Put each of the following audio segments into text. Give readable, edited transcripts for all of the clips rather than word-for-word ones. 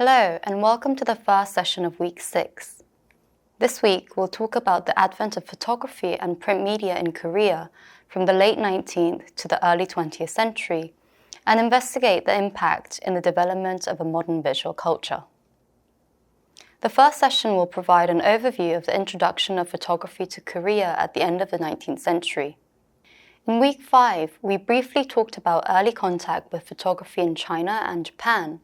Hello, and welcome to the first session of Week 6. This week, we'll talk about the advent of photography and print media in Korea from the late 19th to the early 20th century, and investigate the impact in the development of a modern visual culture. The first session will provide an overview of the introduction of photography to Korea at the end of the 19th century. In Week 5, we briefly talked about early contact with photography in China and Japan,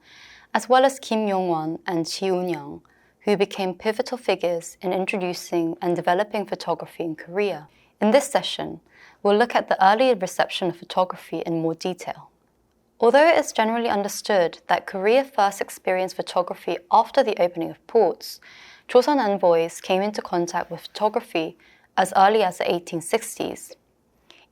as well as Kim Yong-won and Ji Eun-young, who became pivotal figures in introducing and developing photography in Korea. In this session, we'll look at the early reception of photography in more detail. Although it is generally understood that Korea first experienced photography after the opening of ports, Joseon envoys came into contact with photography as early as the 1860s.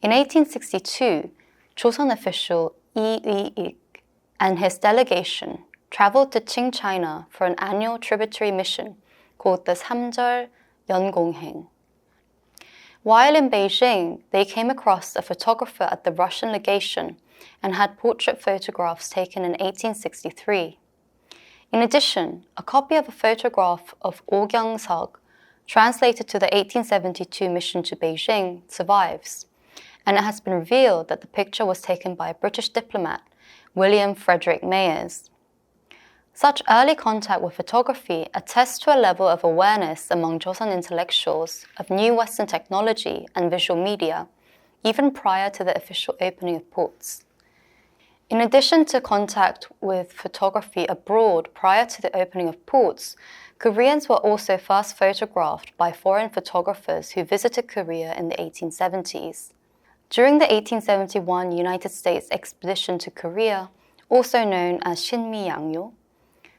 In 1862, Joseon official Lee Ui-ik and his delegation traveled to Qing, China for an annual tributary mission called the 삼절 연공행. While in Beijing, they came across a photographer at the Russian legation and had portrait photographs taken in 1863. In addition, a copy of a photograph of Oh Kyung-seok, translated to the 1872 mission to Beijing, survives, and it has been revealed that the picture was taken by a British diplomat, William Frederick Mayers. Such early contact with photography attests to a level of awareness among Joseon intellectuals of new Western technology and visual media, even prior to the official opening of ports. In addition to contact with photography abroad prior to the opening of ports, Koreans were also first photographed by foreign photographers who visited Korea in the 1870s. During the 1871 United States expedition to Korea, also known as Shinmi Yangyo,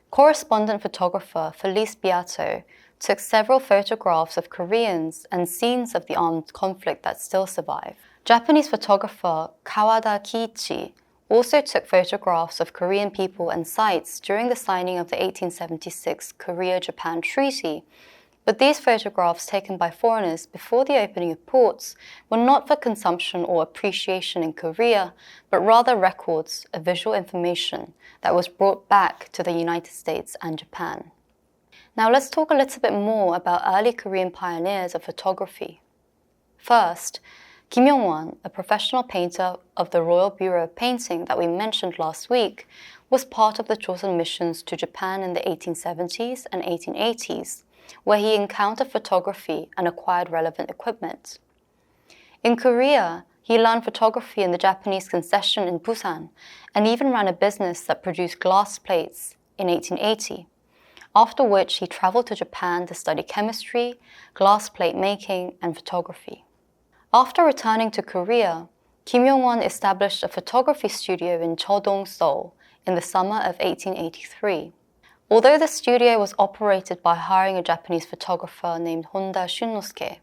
correspondent photographer Felice Beato took several photographs of Koreans and scenes of the armed conflict that still survive. Japanese photographer Kawada Kiichi also took photographs of Korean people and sites during the signing of the 1876 Korea-Japan Treaty, but these photographs taken by foreigners before the opening of ports were not for consumption or appreciation in Korea, but rather records of visual information that was brought back to the United States and Japan. Now let's talk a little bit more about early Korean pioneers of photography. First, Kim Yong-won, a professional painter of the Royal Bureau of Painting that we mentioned last week, was part of the Joseon missions to Japan in the 1870s and 1880s, where he encountered photography and acquired relevant equipment. In Korea, he learned photography in the Japanese concession in Busan and even ran a business that produced glass plates in 1880, after which he traveled to Japan to study chemistry, glass plate making, and photography. After returning to Korea, Kim Yong-won established a photography studio in Cheodong, Seoul, in the summer of 1883. Although the studio was operated by hiring a Japanese photographer named Honda Shunnosuke,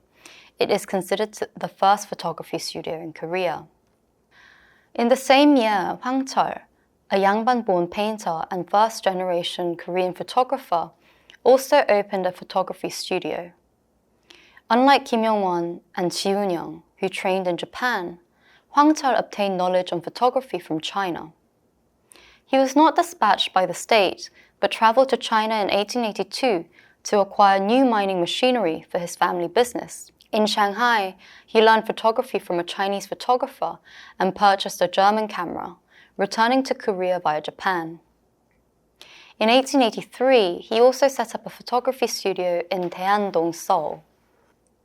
it is considered the first photography studio in Korea. In the same year, Hwang Chul, a Yangban-born painter and first-generation Korean photographer, also opened a photography studio. Unlike Kim Yong-won and Ji Eun-young, who trained in Japan, Hwang Chul obtained knowledge on photography from China. He was not dispatched by the state, but traveled to China in 1882 to acquire new mining machinery for his family business. In Shanghai, he learned photography from a Chinese photographer and purchased a German camera, returning to Korea via Japan. In 1883, he also set up a photography studio in Daean-dong, Seoul.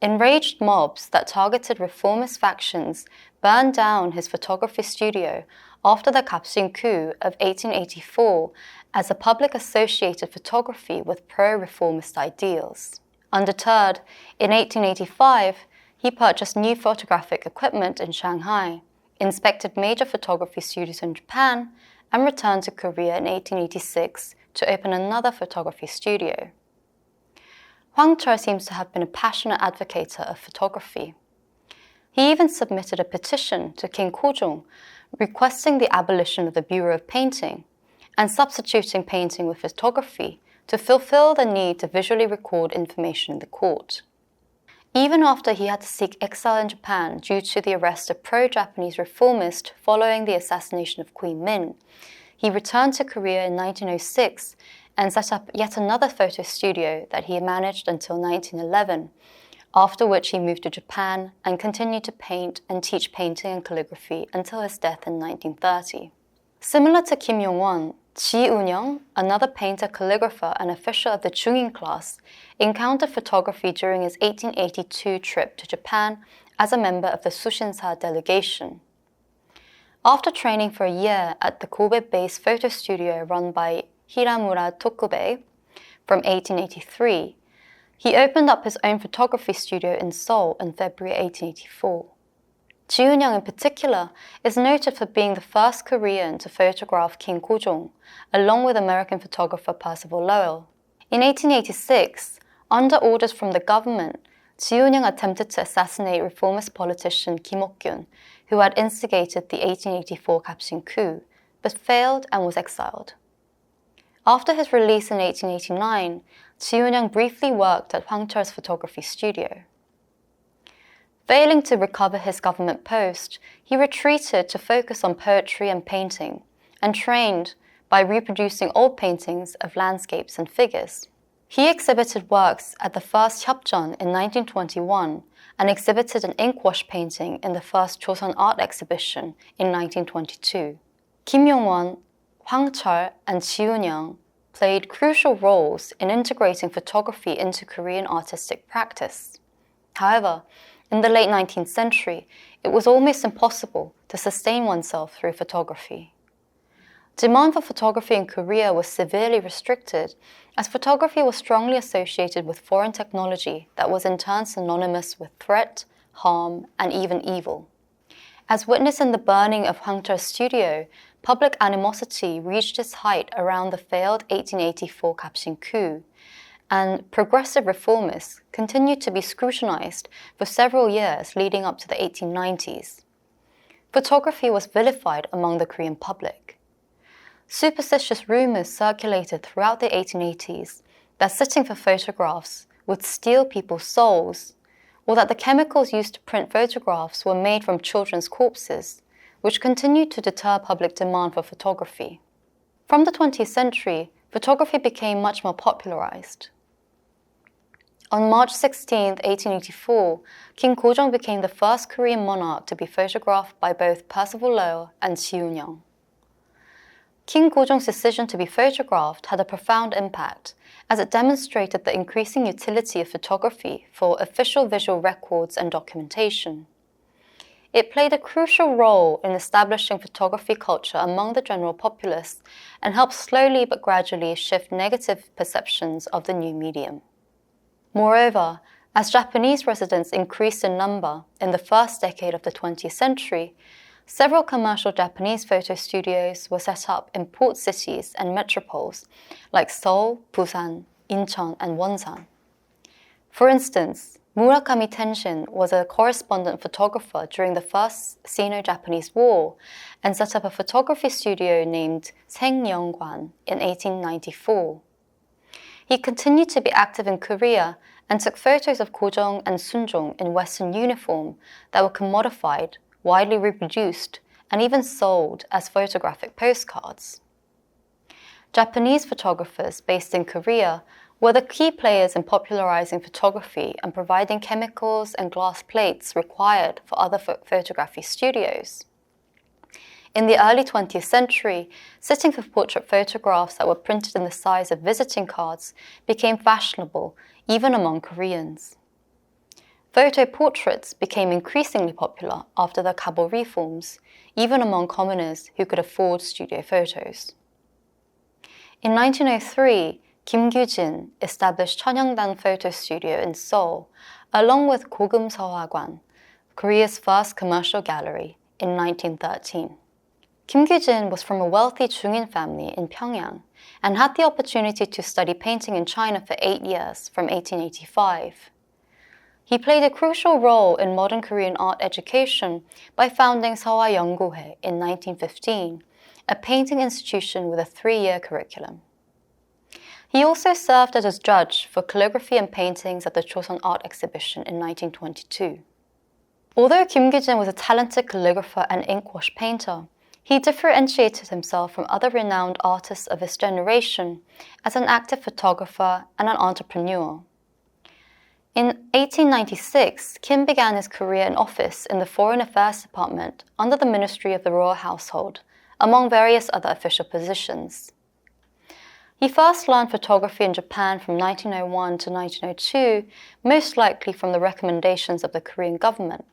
Enraged mobs that targeted reformist factions burned down his photography studio after the Kapsin coup of 1884 as a public associated photography with pro-reformist ideals. Undeterred, in 1885, he purchased new photographic equipment in Shanghai, inspected major photography studios in Japan, and returned to Korea in 1886 to open another photography studio. Hwang Chul seems to have been a passionate advocate of photography. He even submitted a petition to King Kojong requesting the abolition of the Bureau of Painting and substituting painting with photography to fulfill the need to visually record information in the court. Even after he had to seek exile in Japan due to the arrest of pro-Japanese reformists following the assassination of Queen Min, he returned to Korea in 1906 and set up yet another photo studio that he managed until 1911, after which he moved to Japan and continued to paint and teach painting and calligraphy until his death in 1930. Similar to Kim Yong-won, Ji Eun-young, another painter, calligrapher, and official of the Jungin class, encountered photography during his 1882 trip to Japan as a member of the Sushinsa delegation. After training for a year at the Kobe-based photo studio run by Hiramura Tokubei from 1883, he opened up his own photography studio in Seoul in February 1884. Ji Eun-young in particular is noted for being the first Korean to photograph King Gojong, along with American photographer Percival Lowell. In 1886, under orders from the government, Ji Eun-young attempted to assassinate reformist politician Kim Ok-gyun, who had instigated the 1884 Kapsin coup, but failed and was exiled. After his release in 1889, Ji Eun-young briefly worked at Hwang Cheol's photography studio. Failing to recover his government post, he retreated to focus on poetry and painting, and trained by reproducing old paintings of landscapes and figures. He exhibited works at the first Hyupjeon in 1921 and exhibited an inkwash painting in the first Chosun Art Exhibition in 1922. Kim Yong-won, Hwang Cheol, and Ji Eun-young played crucial roles in integrating photography into Korean artistic practice. However, in the late 19th century, it was almost impossible to sustain oneself through photography. Demand for photography in Korea was severely restricted, as photography was strongly associated with foreign technology that was in turn synonymous with threat, harm, and even evil. As witnessed in the burning of Hwang Cheol's studio, public animosity reached its height around the failed 1884 Kapsin coup, and progressive reformists continued to be scrutinized for several years leading up to the 1890s. Photography was vilified among the Korean public. Superstitious rumors circulated throughout the 1880s that sitting for photographs would steal people's souls, or that the chemicals used to print photographs were made from children's corpses, which continued to deter public demand for photography. From the 20th century, photography became much more popularized. On March 16, 1884, King Gojong became the first Korean monarch to be photographed by both Percival Lowell and Ji Eun-young. King Gojong's decision to be photographed had a profound impact, as it demonstrated the increasing utility of photography for official visual records and documentation. It played a crucial role in establishing photography culture among the general populace and helped slowly but gradually shift negative perceptions of the new medium. Moreover, as Japanese residents increased in number in the first decade of the 20th century, several commercial Japanese photo studios were set up in port cities and metropoles like Seoul, Busan, Incheon, and Wonsan. For instance, Murakami Tenshin was a correspondent photographer during the First Sino-Japanese War and set up a photography studio named Saengyeongkwan in 1894. He continued to be active in Korea and took photos of Gojong and Sunjong in Western uniform that were commodified, widely reproduced, and even sold as photographic postcards. Japanese photographers based in Korea were the key players in popularizing photography and providing chemicals and glass plates required for other photography studios. In the early 20th century, sitting for portrait photographs that were printed in the size of visiting cards became fashionable even among Koreans. Photo portraits became increasingly popular after the Kabul reforms, even among commoners who could afford studio photos. In 1903, Kim Gyu-jin established Cheonyeongdan Photo Studio in Seoul, along with Kogum Seohagwan, Korea's first commercial gallery, in 1913. Kim Gyu-jin was from a wealthy Jungin family in Pyongyang and had the opportunity to study painting in China for 8 years from 1885. He played a crucial role in modern Korean art education by founding Seohwa Yeonggohae in 1915, a painting institution with a 3-year curriculum. He also served as a judge for calligraphy and paintings at the Chosun Art Exhibition in 1922. Although Kim Gyu-jin was a talented calligrapher and inkwash painter, He differentiated himself from other renowned artists of his generation as an active photographer and an entrepreneur. In 1896, Kim began his career in office in the Foreign Affairs Department under the Ministry of the Royal Household, among various other official positions. He first learned photography in Japan from 1901 to 1902, most likely from the recommendations of the Korean government.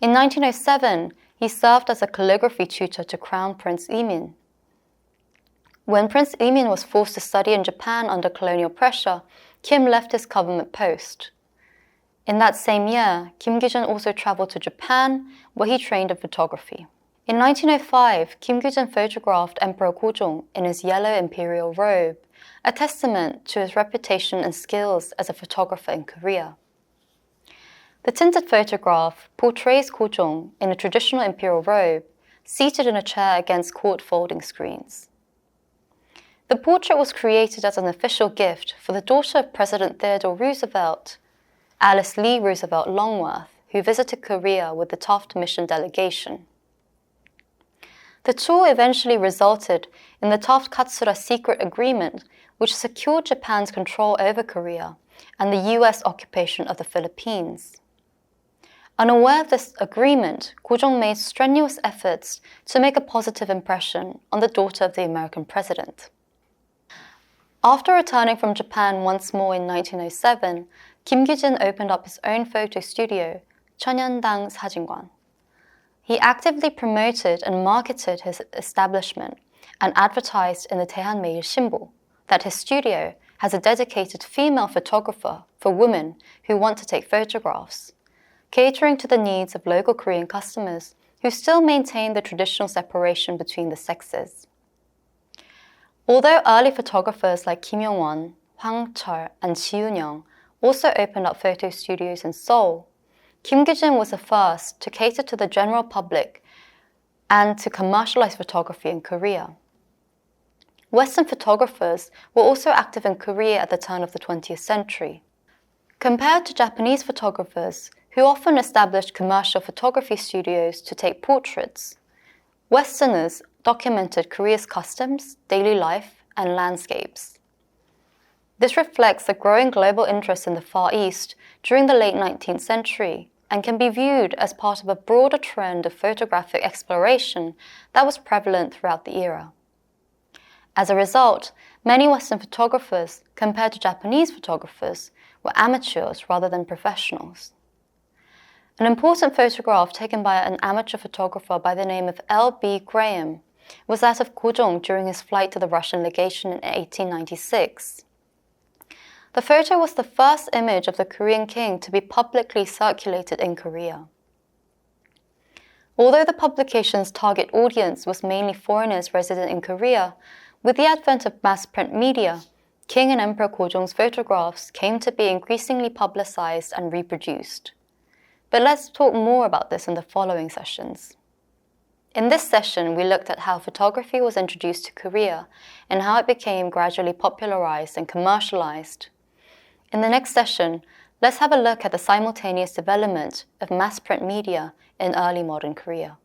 In 1907, he served as a calligraphy tutor to Crown Prince Imin. When Prince Imin was forced to study in Japan under colonial pressure, Kim left his government post. In that same year, Kim Gyujin also traveled to Japan, where he trained in photography. In 1905, Kim Gyujin photographed Emperor Gojong in his yellow imperial robe, a testament to his reputation and skills as a photographer in Korea. The tinted photograph portrays Gojong in a traditional imperial robe, seated in a chair against court folding screens. The portrait was created as an official gift for the daughter of President Theodore Roosevelt, Alice Lee Roosevelt Longworth, who visited Korea with the Taft Mission delegation. The tour eventually resulted in the Taft-Katsura Secret Agreement, which secured Japan's control over Korea and the US occupation of the Philippines. Unaware of this agreement, Gojong made strenuous efforts to make a positive impression on the daughter of the American president. After returning from Japan once more in 1907, Kim Gyujin opened up his own photo studio, 천연당 사진관. He actively promoted and marketed his establishment and advertised in the Daehanmail Shinbo that his studio has a dedicated female photographer for women who want to take photographs, catering to the needs of local Korean customers who still maintain the traditional separation between the sexes. Although early photographers like Kim Yong-won, Hwang Chul, and Ji Yoon-young also opened up photo studios in Seoul, Kim Gyujin was the first to cater to the general public and to commercialize photography in Korea. Western photographers were also active in Korea at the turn of the 20th century. Compared to Japanese photographers, who often established commercial photography studios to take portraits, Westerners documented Korea's customs, daily life, and landscapes. This reflects the growing global interest in the Far East during the late 19th century and can be viewed as part of a broader trend of photographic exploration that was prevalent throughout the era. As a result, many Western photographers, compared to Japanese photographers, were amateurs rather than professionals. An important photograph taken by an amateur photographer by the name of L.B. Graham was that of Gojong during his flight to the Russian legation in 1896. The photo was the first image of the Korean king to be publicly circulated in Korea. Although the publication's target audience was mainly foreigners resident in Korea, with the advent of mass print media, King and Emperor Gojong's photographs came to be increasingly publicized and reproduced. But let's talk more about this in the following sessions. In this session, we looked at how photography was introduced to Korea and how it became gradually popularized and commercialized. In the next session, let's have a look at the simultaneous development of mass print media in early modern Korea.